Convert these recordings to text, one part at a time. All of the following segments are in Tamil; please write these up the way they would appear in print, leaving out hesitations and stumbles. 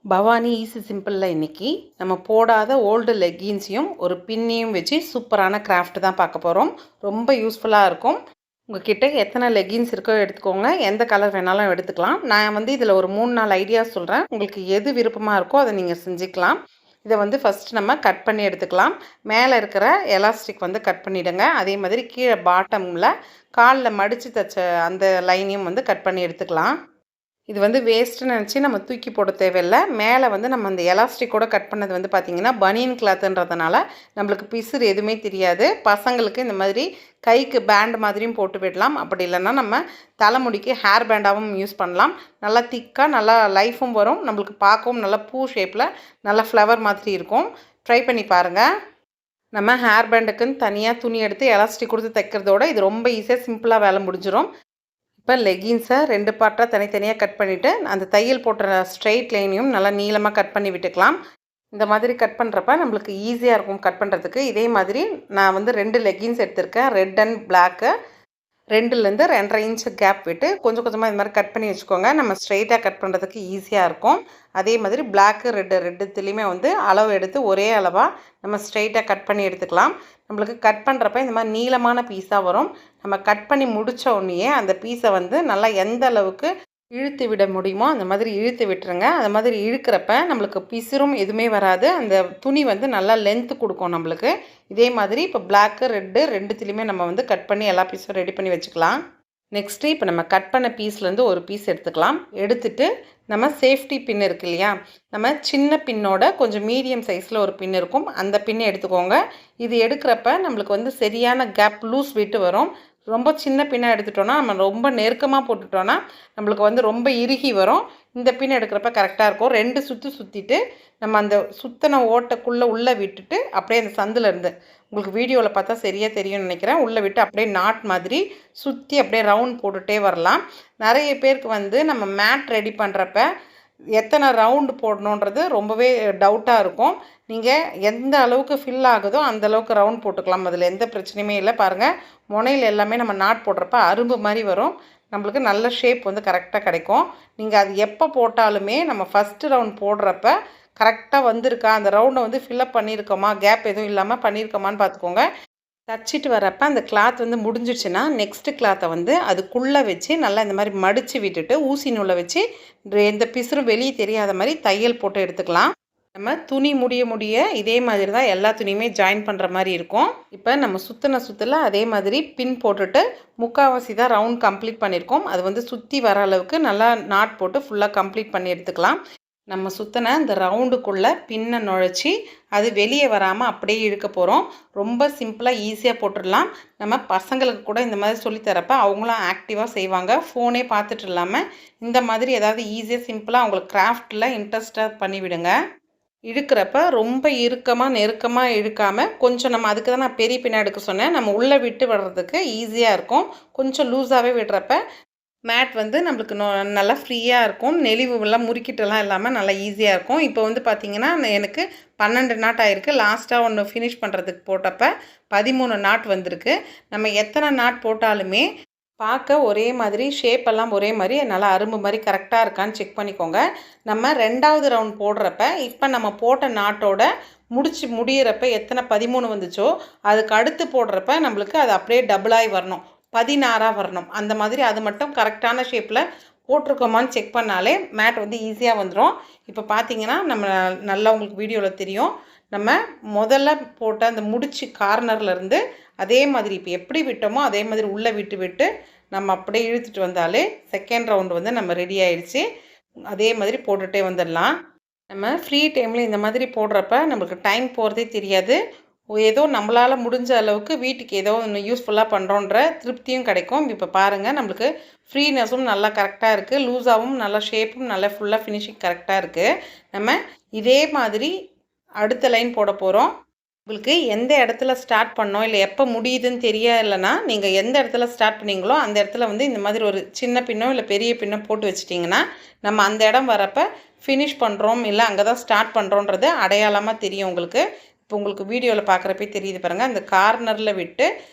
பவானி ஈஸி சிம்பிளில் இன்றைக்கி நம்ம போடாத ஓல்டு லெக்கின்ஸையும் ஒரு பின்னையும் வச்சு சூப்பரான கிராஃப்ட் தான் பார்க்க போகிறோம். ரொம்ப யூஸ்ஃபுல்லாக இருக்கும். உங்கள்கிட்ட எத்தனை லெக்கின்ஸ் இருக்கோ எடுத்துக்கோங்க, எந்த கலர் வேணாலும் எடுத்துக்கலாம். நான் இதில் ஒரு 3-4 ஐடியாஸ் சொல்கிறேன். உங்களுக்கு எது விருப்பமாக இருக்கோ அதை நீங்கள் செஞ்சுக்கலாம். இதை ஃபஸ்ட் நம்ம கட் பண்ணி எடுத்துக்கலாம். மேலே இருக்கிற எலாஸ்டிக் கட் பண்ணிவிடுங்க. அதே மாதிரி கீழே பாட்டமில் காலில் மடித்து தைச்ச அந்த லைனையும் கட் பண்ணி எடுத்துக்கலாம். இது வேஸ்ட்டுன்னு நினச்சி நம்ம தூக்கி போட தேவையில்லை. மேலே நம்ம அந்த எலாஸ்டிக்கோட கட் பண்ணது பார்த்திங்கன்னா பனியன் கிளாத்துன்றதுனால நம்மளுக்கு பிசுறு எதுவுமே தெரியாது. பசங்களுக்கு இந்த மாதிரி கைக்கு பேண்ட் மாதிரியும் போட்டு விடலாம். அப்படி இல்லைன்னா நம்ம தலைமுடிக்கு ஹேர் பேண்டாகவும் யூஸ் பண்ணலாம். நல்லா திக்காக நல்லா லைஃபும் வரும். நம்மளுக்கு பார்க்கவும் நல்லா பூ ஷேப்பில் நல்லா ஃப்ளவர் மாதிரி இருக்கும். ட்ரை பண்ணி பாருங்கள். நம்ம ஹேர் பேண்டுக்குன்னு தனியாக துணி எடுத்து எலாஸ்டிக் கொடுத்து தைக்கிறதோட இது ரொம்ப ஈஸியாக சிம்பிளாக வேலை முடிஞ்சிடும். இப்போ லெகின்ஸை 2 பார்ட்டாக தனித்தனியாக கட் பண்ணிவிட்டு அந்த தையல் போட்டுற ஸ்ட்ரெயிட் லைனையும் நல்லா நீளமாக கட் பண்ணி விட்டுக்கலாம். இந்த மாதிரி கட் பண்ணுறப்ப நம்மளுக்கு ஈஸியாக இருக்கும் கட் பண்ணுறதுக்கு. இதே மாதிரி நான் 2 லெகின்ஸ் எடுத்திருக்கேன். Red and black. 2லேருந்து 2.5 இன்ச்சு கேப் விட்டு கொஞ்சம் கொஞ்சமாக இது மாதிரி கட் பண்ணி வச்சுக்கோங்க. நம்ம ஸ்ட்ரெயிட்டாக கட் பண்ணுறதுக்கு ஈஸியாக இருக்கும். அதே மாதிரி பிளாக்கு ரெட்டுத்துலேயுமே அளவு எடுத்து ஒரே அளவாக நம்ம ஸ்ட்ரெயிட்டாக கட் பண்ணி எடுத்துக்கலாம். நம்மளுக்கு கட் பண்ணுறப்ப இந்த மாதிரி நீளமான பீஸாக வரும். நம்ம கட் பண்ணி முடித்த உடனேயே அந்த பீஸை நல்லா எந்த அளவுக்கு இழுத்து விட முடியுமோ அந்த மாதிரி இழுத்து விட்டுருங்க. அந்த மாதிரி இழுக்கிறப்ப நம்மளுக்கு பிசுறும் எதுவுமே வராது. அந்த துணி நல்லா லென்த்து கொடுக்கும் நம்மளுக்கு. இதே மாதிரி இப்போ பிளாக்கு ரெண்டுத்துலேயுமே நம்ம கட் பண்ணி எல்லா பீஸும் ரெடி பண்ணி வச்சுக்கலாம். நெக்ஸ்ட்டு இப்போ நம்ம கட் பண்ண பீஸ்லேருந்து ஒரு பீஸ் எடுத்துக்கலாம். எடுத்துட்டு நம்ம சேஃப்டி பின் இருக்கு இல்லையா, நம்ம சின்ன பின்னோட கொஞ்சம் மீடியம் சைஸில் ஒரு பின் இருக்கும், அந்த பின்னை எடுத்துக்கோங்க. இது எடுக்கிறப்ப நம்மளுக்கு சரியான கேப் லூஸ் விட்டு வரும். ரொம்ப சின்ன பின்னாக எடுத்துட்டோன்னா நம்ம ரொம்ப நெருக்கமாக போட்டுட்டோன்னா நம்மளுக்கு ரொம்ப இறுகி வரும். இந்த பின் எடுக்கிறப்ப கரெக்டாக இருக்கும். 2 சுற்றிட்டு நம்ம அந்த சுத்தனை ஓட்டைக்குள்ளே உள்ளே விட்டுட்டு அப்படியே அந்த சந்திலேருந்து உங்களுக்கு வீடியோவில் பார்த்தா சரியாக தெரியும்னு நினைக்கிறேன், உள்ளே விட்டு அப்படியே நாட் மாதிரி சுற்றி அப்படியே ரவுண்ட் போட்டுகிட்டே வரலாம். நிறைய பேருக்கு நம்ம மேட் ரெடி பண்ணுறப்ப எத்தனை ரவுண்டு போடணுன்றது ரொம்பவே டவுட்டாக இருக்கும். நீங்கள் எந்த அளவுக்கு ஃபில் ஆகுதோ அந்த அளவுக்கு ரவுண்ட் போட்டுக்கலாம். அதில் எந்த பிரச்சனையுமே இல்லை. பாருங்கள், முனையில் எல்லாமே நம்ம நாட் போடுறப்ப அரும்பு மாதிரி வரும். நம்மளுக்கு நல்ல ஷேப் கரெக்டாக கிடைக்கும். நீங்கள் அது எப்போ போட்டாலுமே நம்ம ஃபஸ்ட்டு ரவுண்ட் போடுறப்ப கரெக்டாக வந்திருக்கா, அந்த ரவுண்டை ஃபில்லப் பண்ணியிருக்கோமா, கேப் எதுவும் இல்லாமல் பண்ணியிருக்கோமான்னு பார்த்துக்கோங்க. தச்சிட்டு வரப்போ அந்த கிளாத் முடிஞ்சிடுச்சுன்னா நெக்ஸ்ட்டு கிளாத்தை அதுக்குள்ளே வச்சு நல்லா இந்த மாதிரி மடித்து விட்டுட்டு ஊசி நூலை வச்சு எந்த பிசுறும் வெளியே தெரியாத மாதிரி தையல் போட்டு எடுத்துக்கலாம். நம்ம துணி முடிய இதே மாதிரி தான் எல்லா துணியுமே ஜாயின் பண்ணுற மாதிரி இருக்கும். இப்போ நம்ம சுற்றில் அதே மாதிரி பின் போட்டுட்டு முக்கால்வாசி தான் ரவுண்ட் கம்ப்ளீட் பண்ணியிருக்கோம். அது சுற்றி வர அளவுக்கு நல்லா நாட் போட்டு ஃபுல்லாக கம்ப்ளீட் பண்ணி எடுத்துக்கலாம். நம்ம சுற்றின இந்த ரவுண்டுக்குள்ளே பின்னை நுழைச்சி அது வெளியே வராமல் அப்படியே இழுக்க போகிறோம். ரொம்ப சிம்பிளாக ஈஸியாக போட்டுடலாம். நம்ம பசங்களுக்கு கூட இந்த மாதிரி சொல்லித்தரப்ப அவங்களும் ஆக்டிவாக செய்வாங்க. ஃபோனே பார்த்துட்டு இல்லாமல் இந்த மாதிரி ஏதாவது ஈஸியாக சிம்பிளாக அவங்களுக்கு கிராஃப்டில் இன்ட்ரெஸ்ட்டாக பண்ணிவிடுங்க. இழுக்கிறப்ப ரொம்ப நெருக்கமாக இழுக்காமல் கொஞ்சம் நம்ம அதுக்கு தான் நான் பெரிய பின்னாடி எடுக்க சொன்னேன். நம்ம உள்ளே விட்டு விடுறதுக்கு ஈஸியாக இருக்கும். கொஞ்சம் லூஸாகவே விடுறப்ப மேட் நம்மளுக்கு நல்லா ஃப்ரீயாக இருக்கும். நெளிவுலாம் முறுக்கிட்டெல்லாம் இல்லாமல் நல்லா ஈஸியாக இருக்கும். இப்போ பார்த்திங்கன்னா எனக்கு 12 நாட் ஆகிருக்கு. லாஸ்ட்டாக ஒன்று ஃபினிஷ் பண்ணுறதுக்கு போட்டப்போ 13 நாட் வந்திருக்கு. நம்ம எத்தனை நாட் போட்டாலுமே பார்க்க ஒரே மாதிரி ஷேப்பெல்லாம் ஒரே மாதிரி நல்லா அரும்பு மாதிரி கரெக்டாக இருக்கான்னு செக் பண்ணிக்கோங்க. நம்ம 2வது ரவுண்ட் போடுறப்ப இப்போ நம்ம போட்ட நாட்டோட முடியிறப்ப எத்தனை 13 வந்துச்சோ அதுக்கு அடுத்து போடுறப்ப நம்மளுக்கு அது அப்படியே டபுளாகி வரணும், 16ஆக வரணும். அந்த மாதிரி அது மட்டும் கரெக்டான ஷேப்பில் போட்டிருக்கோமான்னு செக் பண்ணாலே மேட் ஈஸியாக வந்துடும். இப்போ பார்த்தீங்கன்னா நம்ம நல்லா உங்களுக்கு வீடியோவில் தெரியும். நம்ம முதல்ல போட்ட அந்த முடிச்சு கார்னர்லேருந்து அதே மாதிரி இப்போ எப்படி விட்டோமோ அதே மாதிரி உள்ளே விட்டு நம்ம அப்படியே இழுத்துட்டு வந்தாலே செகண்ட் ரவுண்டு நம்ம ரெடி ஆகிடுச்சு. அதே மாதிரி போட்டுகிட்டே வந்துடலாம். நம்ம ஃப்ரீ டைமில் இந்த மாதிரி போடுறப்ப நம்மளுக்கு டைம் போகிறதே தெரியாது. ஏதோ நம்மளால் முடிஞ்ச அளவுக்கு வீட்டுக்கு ஏதோ ஒன்று யூஸ்ஃபுல்லாக பண்ணுறோன்ற திருப்தியும் கிடைக்கும். இப்போ பாருங்கள், நம்மளுக்கு ஃப்ரீனஸும் நல்லா கரெக்டாக இருக்குது. லூஸாகவும் நல்லா ஷேப்பும் நல்லா ஃபுல்லாக ஃபினிஷிங் கரெக்டாக இருக்குது. நம்ம இதே மாதிரி அடுத்த லைன் போட போகிறோம். உங்களுக்கு எந்த இடத்துல ஸ்டார்ட் பண்ணோம் இல்லை எப்போ முடியுதுன்னு தெரியலைன்னா நீங்கள் எந்த இடத்துல ஸ்டார்ட் பண்ணீங்களோ அந்த இடத்துல இந்த மாதிரி ஒரு சின்ன பின்னோ இல்லை பெரிய பின்னோ போட்டு வச்சிட்டிங்கன்னா நம்ம அந்த இடம் வரப்போ ஃபினிஷ் பண்ணுறோம் இல்லை அங்கே தான் ஸ்டார்ட் பண்ணுறோன்றது அடையாளமாக தெரியும் உங்களுக்கு. இப்போ உங்களுக்கு வீடியோவில் பார்க்குறப்பே தெரியுது பாருங்கள். அந்த கார்னரில் விட்டு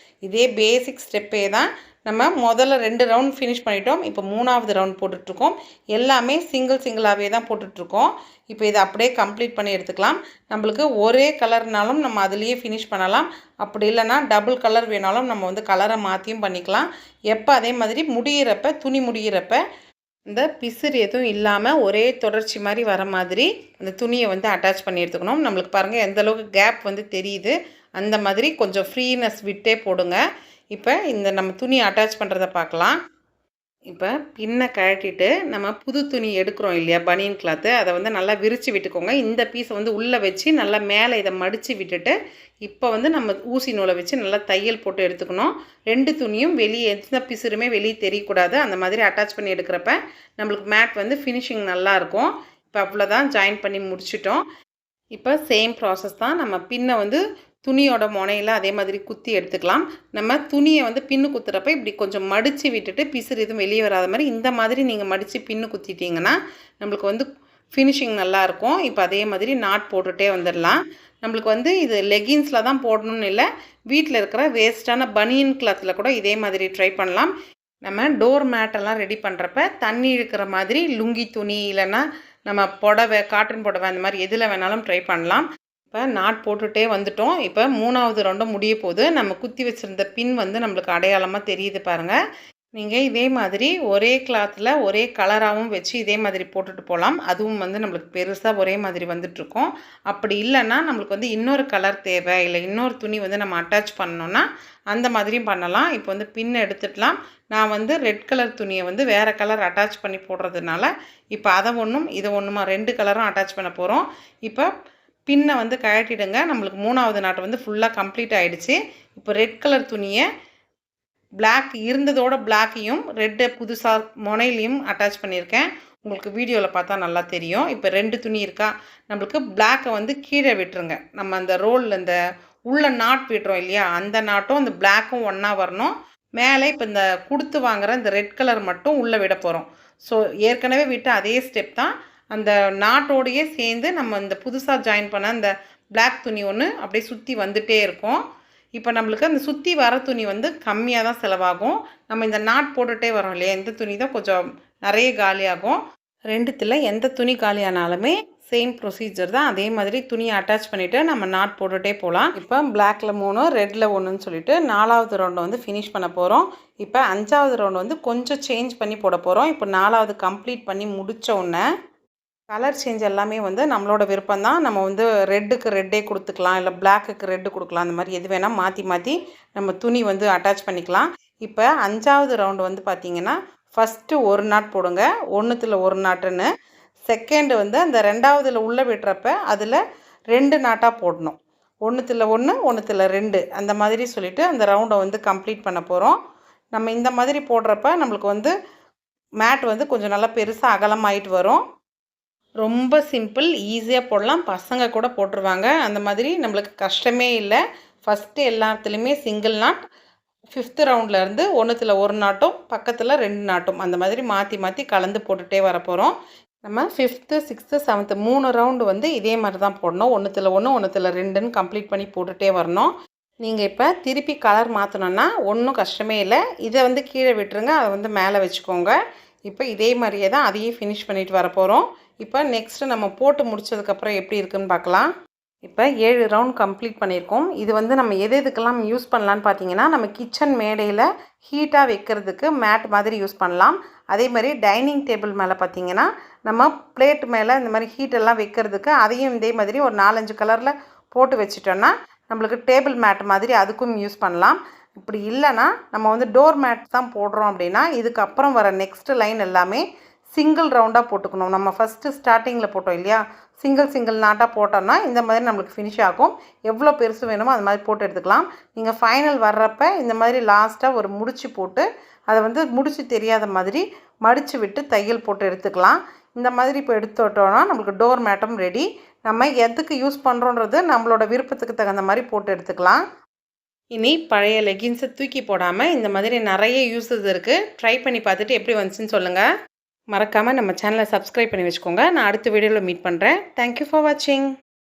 இதே பேசிக் ஸ்டெப்பே தான் நம்ம முதல்ல 2 ரவுண்ட் ஃபினிஷ் பண்ணிட்டோம். இப்போ 3வது ரவுண்ட் போட்டுட்ருக்கோம். எல்லாமே சிங்கிளாகவே தான் போட்டுட்ருக்கோம். இப்போ இதை அப்படியே கம்ப்ளீட் பண்ணி எடுத்துக்கலாம். நம்மளுக்கு ஒரே கலர்னாலும் நம்ம அதுலேயே ஃபினிஷ் பண்ணலாம். அப்படி இல்லைனா டபுள் கலர் வேணாலும் நம்ம வந்து கலரை மாற்றியும் பண்ணிக்கலாம். எப்போ அதே மாதிரி முடிகிறப்ப துணி முடிகிறப்ப இந்த பிசிறு எதுவும் இல்லாமல் ஒரே தொடர்ச்சி மாதிரி வர மாதிரி அந்த துணியை வந்து அட்டாச் பண்ணி எடுத்துக்கணும். நம்மளுக்கு பாருங்கள் எந்தளவுக்கு கேப் வந்து தெரியுது. அந்த மாதிரி கொஞ்சம் ஃப்ரீனஸ் விட்டே போடுங்க. இப்போ இந்த நம்ம துணி அட்டாச் பண்ணுறத பார்க்கலாம். இப்போ பின்னை கழட்டிட்டு நம்ம புது துணி எடுக்கிறோம் இல்லையா, பனியன் கிளாத்து, அதை வந்து நல்லா விரித்து விட்டுக்கோங்க. இந்த பீஸை வந்து உள்ளே வச்சு நல்லா மேலே இதை மடித்து விட்டுட்டு இப்போ வந்து நம்ம ஊசி நூலை வச்சு நல்லா தையல் போட்டு எடுத்துக்கணும். 2 துணியும் வெளியே எந்த பிசுறுமே வெளியே தெரியக்கூடாது. அந்த மாதிரி அட்டாச் பண்ணி எடுக்கிறப்ப நம்மளுக்கு மேட் வந்து ஃபினிஷிங் நல்லாயிருக்கும். இப்போ அவ்வளோதான், ஜாயின் பண்ணி முடிச்சிட்டோம். இப்போ சேம் ப்ராசஸ் தான். நம்ம பின்னை வந்து துணியோட முனையில் அதே மாதிரி குத்தி எடுத்துக்கலாம். நம்ம துணியை வந்து பின்னு குத்துறப்ப இப்படி கொஞ்சம் மடித்து விட்டுட்டு பிசுறு எதுவும் வெளியே வராத மாதிரி இந்த மாதிரி நீங்கள் மடித்து பின்னு குத்திட்டிங்கன்னா நம்மளுக்கு வந்து ஃபினிஷிங் நல்லாயிருக்கும். இப்போ அதே மாதிரி நாட் போட்டுகிட்டே வந்துடலாம். நம்மளுக்கு வந்து இது லெகின்ஸில் தான் போடணும்னு இல்லை, வீட்டில் இருக்கிற வேஸ்ட்டான பனியன் கிளாத்தில் கூட இதே மாதிரி ட்ரை பண்ணலாம். நம்ம டோர் மேட்டெல்லாம் ரெடி பண்ணுறப்ப தண்ணி இழுக்கிற மாதிரி லுங்கி துணி இல்லைன்னா நம்ம புடவை, காட்டன் புடவை அந்த மாதிரி எதில் வேணாலும் ட்ரை பண்ணலாம். இப்போ நாட் போட்டுகிட்டே வந்துட்டோம். இப்போ 3வது ரவுண்டும் முடிய போகுது. நம்ம குத்தி வச்சுருந்த பின் வந்து நம்மளுக்கு அடையாளமாக தெரியுது பாருங்கள். நீங்கள் இதே மாதிரி ஒரே கிளாத்தில் ஒரே கலராகவும் வச்சு இதே மாதிரி போட்டுட்டு போகலாம். அதுவும் வந்து நம்மளுக்கு பெருசாக ஒரே மாதிரி வந்துட்டுருக்கோம். அப்படி இல்லைன்னா நம்மளுக்கு வந்து இன்னொரு கலர் தேவை, இல்லை இன்னொரு துணி வந்து நம்ம அட்டாச் பண்ணோன்னா அந்த மாதிரியும் பண்ணலாம். இப்போ வந்து பின் எடுத்துடலாம். நான் வந்து ரெட் கலர் துணியை வந்து வேறு கலர் அட்டாச் பண்ணி போடுறதுனால இப்போ அதை ஒன்றும் இதை ஒன்றுமா 2 கலரும் அட்டாச் பண்ண போகிறோம். இப்போ பின்னை வந்து கழட்டிடுங்க. நம்மளுக்கு 3வது நாட்டு வந்து ஃபுல்லாக கம்ப்ளீட் ஆகிடுச்சு. இப்போ ரெட் கலர் துணியை பிளாக் இருந்ததோட பிளாக்கையும் ரெட்டை புதுசாக முனையிலையும் அட்டாச் பண்ணியிருக்கேன். உங்களுக்கு வீடியோவில் பார்த்தா நல்லா தெரியும். இப்போ 2 துணி இருக்கா, நம்மளுக்கு பிளாக்கை வந்து கீழே விட்டுருங்க. நம்ம அந்த ரோலில் இந்த உள்ள நாட் விட்டுறோம் இல்லையா, அந்த நாட்டும் அந்த பிளாக்கும் ஒன்றா வரணும். மேலே இப்போ இந்த கொடுத்து வாங்குகிற இந்த ரெட் கலர் மட்டும் உள்ளே விட போகிறோம். ஸோ ஏற்கனவே விட்டு அதே ஸ்டெப் தான். அந்த நாட்டோடையே சேர்ந்து நம்ம இந்த புதுசாக ஜாயின் பண்ண அந்த பிளாக் துணி ஒன்று அப்படியே சுற்றி வந்துகிட்டே இருக்கும். இப்போ நம்மளுக்கு அந்த சுற்றி வர துணி வந்து கம்மியாக தான் செலவாகும். நம்ம இந்த நாட் போட்டுகிட்டே வரோம் இல்லையா, இந்த துணி தான் கொஞ்சம் நிறைய காலியாகும். 2த்தில் எந்த துணி காலியானாலுமே சேம் ப்ரொசீஜர் தான். அதே மாதிரி துணியை அட்டாச் பண்ணிவிட்டு நம்ம நாட் போட்டுகிட்டே போகலாம். இப்போ பிளாக்கில் 3 ரெட்டில் 1ன்னு சொல்லிட்டு 4வது ரவுண்டு வந்து ஃபினிஷ் பண்ண போகிறோம். இப்போ 5வது ரவுண்டு வந்து கொஞ்சம் சேஞ்ச் பண்ணி போட போகிறோம். இப்போ 4வது கம்ப்ளீட் பண்ணி முடித்த உடனே கலர் சேஞ்ச் எல்லாமே வந்து நம்மளோட விருப்பம் தான். நம்ம வந்து ரெட்டுக்கு ரெட்டே கொடுத்துக்கலாம், இல்லை பிளாக்குக்கு ரெட்டு கொடுக்கலாம். அந்த மாதிரி எது வேணால் மாற்றி மாற்றி நம்ம துணி வந்து அட்டாச் பண்ணிக்கலாம். இப்போ 5வது ரவுண்டு வந்து பார்த்திங்கன்னா ஃபஸ்ட்டு 1 நாட் போடுங்க, 1த்தில் 1 நாட்டுன்னு. செகண்டு வந்து அந்த 2வதுல உள்ளே விட்டுறப்ப அதில் 2 நாட்டாக போடணும். 1த்தில் 1, 1த்தில் 2 அந்த மாதிரி சொல்லிவிட்டு அந்த ரவுண்டை வந்து கம்ப்ளீட் பண்ண போகிறோம். நம்ம இந்த மாதிரி போடுறப்ப நம்மளுக்கு வந்து மேட் வந்து கொஞ்சம் நல்லா பெருசாக அகலமாயிட்டு வரும். ரொம்ப சிம்பிள், ஈஸியாக போடலாம். பசங்க கூட போட்டுருவாங்க. அந்த மாதிரி நம்மளுக்கு கஷ்டமே இல்லை. ஃபஸ்ட்டு எல்லாத்துலேயுமே சிங்கிள் நாட், 5th ரவுண்ட்லேருந்து 1த்தில் 1 நாட்டும் பக்கத்தில் 2 நாட்டும் அந்த மாதிரி மாற்றி மாற்றி கலந்து போட்டுகிட்டே வர போகிறோம். நம்ம 5th, 6th, 7th 3 ரவுண்டு வந்து இதே மாதிரி தான் போடணும். 1த்தில் 1, 1த்தில் 2ன்னு கம்ப்ளீட் பண்ணி போட்டுகிட்டே வரணும். நீங்கள் இப்போ திருப்பி கலர் மாற்றணுன்னா ஒன்றும் கஷ்டமே இல்லை. இதை வந்து கீழே விட்டுருங்க, அதை வந்து மேலே வச்சுக்கோங்க. இப்போ இதே மாதிரியே தான் அதையும் ஃபினிஷ் பண்ணிட்டு வர போகிறோம். இப்போ நெக்ஸ்ட்டு நம்ம போட்டு முடிச்சதுக்கப்புறம் எப்படி இருக்குதுன்னு பார்க்கலாம். இப்போ 7 ரவுண்ட் கம்ப்ளீட் பண்ணியிருக்கோம். இது வந்து நம்ம எதுக்கெல்லாம் யூஸ் பண்ணலான்னு பார்த்தீங்கன்னா, நம்ம கிச்சன் மேடையில் ஹீட்டாக வைக்கிறதுக்கு மேட் மாதிரி யூஸ் பண்ணலாம். அதே மாதிரி டைனிங் டேபிள் மேலே பார்த்திங்கன்னா நம்ம பிளேட் மேலே இந்த மாதிரி ஹீட்டெல்லாம் வைக்கிறதுக்கு அதையும் இதே மாதிரி ஒரு 4-5 கலரில் போட்டு வச்சுட்டோன்னா நம்மளுக்கு டேபிள் மேட் மாதிரி அதுக்கும் யூஸ் பண்ணலாம். இப்படி இல்லைன்னா நம்ம வந்து டோர் மேட் தான் போடுறோம் அப்படின்னா இதுக்கப்புறம் வர நெக்ஸ்ட் லைன் எல்லாமே சிங்கிள் ரவுண்டாக போட்டுக்கணும். நம்ம ஃபஸ்ட்டு ஸ்டார்டிங்கில் போட்டோம் இல்லையா, சிங்கிள் நாட்டாக போட்டோம்னா இந்த மாதிரி நம்மளுக்கு ஃபினிஷ் ஆகும். எவ்வளோ பெருசு வேணுமோ அது மாதிரி போட்டு எடுத்துக்கலாம். நீங்கள் ஃபைனல் வர்றப்ப இந்த மாதிரி லாஸ்ட்டாக ஒரு முடிச்சு போட்டு அதை வந்து முடிச்சு தெரியாத மாதிரி மடித்து விட்டு தையல் போட்டு எடுத்துக்கலாம். இந்த மாதிரி இப்போ எடுத்துட்டோன்னா நம்மளுக்கு டோர் மேட்டும் ரெடி. நம்ம எதுக்கு யூஸ் பண்ணுறோன்றது நம்மளோட விருப்பத்துக்கு தகுந்த மாதிரி போட்டு எடுத்துக்கலாம். இனி பழைய லெகின்ஸை தூக்கி போடாமல் இந்த மாதிரி நிறைய யூஸஸ் இருக்குது. ட்ரை பண்ணி பார்த்துட்டு எப்படி வந்துச்சுன்னு சொல்லுங்கள். மறக்காமல் நம்ம சேனலை சப்ஸ்கிரைப் பண்ணி வச்சுக்கோங்க. நான் அடுத்த வீடியோவில் மீட் பண்ணுறேன். தேங்க்யூ ஃபார் வாட்சிங்.